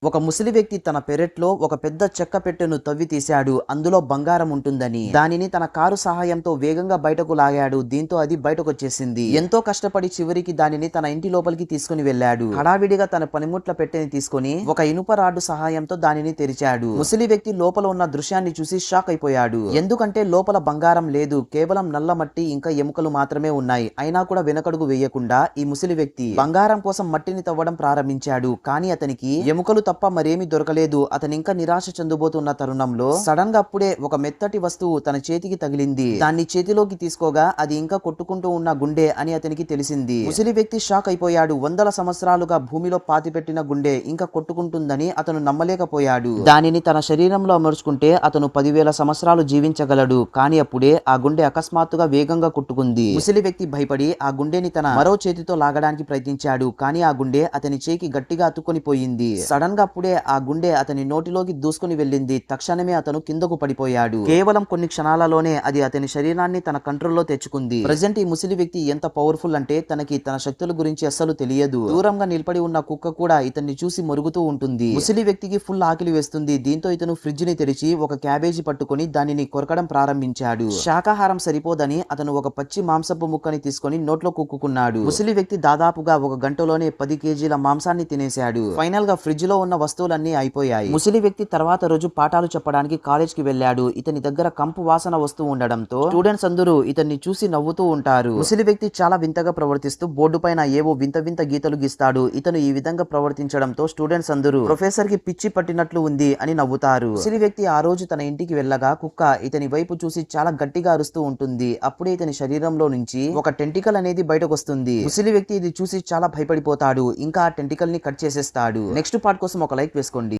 ఒక ముసలి వ్యక్తి తన పెరట్లో ఒక పెద్ద చెక్క పెట్టెను తవ్వి తీశాడు. అందులో బంగారం ఉంటుందని. దానిని తన కారు సహాయంతో వేగంగా బయటకు లాగాడు. దీంతో అది బయటకొచ్చేసింది. ఎంతో కష్టపడి చివరికి దానిని తన ఇంటి లోపలికి తీసుకుని వెళ్ళాడు. హడావిడిగా తన పనిముట్ల పెట్టెని తీసుకుని ఒక ఇనుప రాడ్డు సహాయంతో దానిని తెరిచాడు. ముసలి వ్యక్తి లోపల ఉన్న దృశ్యాన్ని చూసి షాక్ అయిపోయాడు. ఎందుకంటే లోపల బంగారం లేదు, కేవలం నల్ల మట్టి ఇంకా ఎముకలు మాత్రమే ఉన్నాయి. అయినా కూడా వెనకడుగు వేయకుండా ఈ ముసలి వ్యక్తి బంగారం కోసం మట్టిని తవ్వడం ప్రారంభించాడు. కానీ అతనికి ఎముకలు తప్ప మరేమీ దొరకలేదు. అతను ఇంకా నిరాశ చెందబోతున్న తరుణంలో సడన్ గా అప్పుడే ఒక మెత్తటి వస్తువు తన చేతికి తగిలింది. దాన్ని చేతిలోకి తీసుకోగా అది ఇంకా కొట్టుకుంటూ ఉన్న గుండె అని అతనికి తెలిసింది. ముసలి వ్యక్తి షాక్ అయిపోయాడు. వందల సంవత్సరాలుగా భూమిలో పాతిపెట్టిన గుండె ఇంకా కొట్టుకుంటుందని అతను నమ్మలేకపోయాడు. దానిని తన శరీరంలో అమర్చుకుంటే అతను 10,000 సంవత్సరాలు జీవించగలడు. కానీ అప్పుడే ఆ గుండె అకస్మాత్తుగా వేగంగా కొట్టుకుంది. ముసలి వ్యక్తి భయపడి ఆ గుండెని తన మరో చేతితో లాగడానికి ప్రయత్నించాడు. కానీ ఆ గుండె అతని చేయికి గట్టిగా అతుక్కొని పోయింది. సడన్ గా అప్పుడే ఆ గుండె అతని నోటిలోకి దూసుకుని వెళ్ళింది. తక్షణమే అతను కిందకు పడిపోయాడు. కేవలం కొన్ని క్షణాలలోనే అది అతని శరీరాన్ని తన కంట్రోల్లో తెచ్చుకుంది. ప్రజెంట్ ఈ ముసలి వ్యక్తి ఎంత పవర్ఫుల్ అంటే తనకి తన శక్తుల గురించి అస్సలు తెలియదు. దూరంగా నిలబడి ఉన్న కుక్క కూడా ఇతన్ని చూసి మరుగుతూ ఉంటుంది. ముసలి వ్యక్తికి ఫుల్ ఆకలి వేస్తుంది. దీంతో ఇతను ఫ్రిడ్జ్ ని తెరిచి ఒక క్యాబేజీ పట్టుకొని దానిని కొరకడం ప్రారంభించాడు. శాకాహారం సరిపోదని అతను ఒక పచ్చి మాంసపు ముక్కని తీసుకొని నోట్లో కుక్కున్నాడు. ముసలి వ్యక్తి దాదాపుగా ఒక గంటలోనే 10 కేజీల మాంసాన్ని తినేశాడు. ఫైనల్ గా ఫ్రిడ్జ్ లో ఉన్న వస్తువులన్నీ అయిపోయాయి. ముసలి వ్యక్తి తర్వాత రోజు పాఠాలు చెప్పడానికి కాలేజ్ కి వెళ్ళాడు. ఇతని దగ్గర కంపు వాసన వస్తూ ఉండడంతో స్టూడెంట్స్ అందరూ ఇతన్ని చూసి నవ్వుతూ ఉంటారు. ముసలి వ్యక్తి చాలా వింతగా ప్రవర్తిస్తూ బోర్డు పైన ఏవో వింత వింత గీతలు గీస్తాడు. ఇతను ఈ విధంగా ప్రవర్తించడంతో స్టూడెంట్స్ అందరూ ప్రొఫెసర్ కి పిచ్చి పట్టినట్లు ఉంది అని నవ్వుతారు. ముసలి వ్యక్తి ఆ రోజు తన ఇంటికి వెళ్ళగా కుక్క ఇతని వైపు చూసి చాలా గట్టిగా అరుస్తూ ఉంటుంది. అప్పుడే ఇతని శరీరంలో నుంచి ఒక టెంటికల్ అనేది బయటకు వస్తుంది. ముసలి వ్యక్తి ఇది చూసి చాలా భయపడిపోతాడు. ఇంకా ఆ టెంటికల్ ని కట్ చేసేస్తాడు. నెక్స్ట్ పార్ట్ కోసం ఒక లైక్ వేసుకోండి.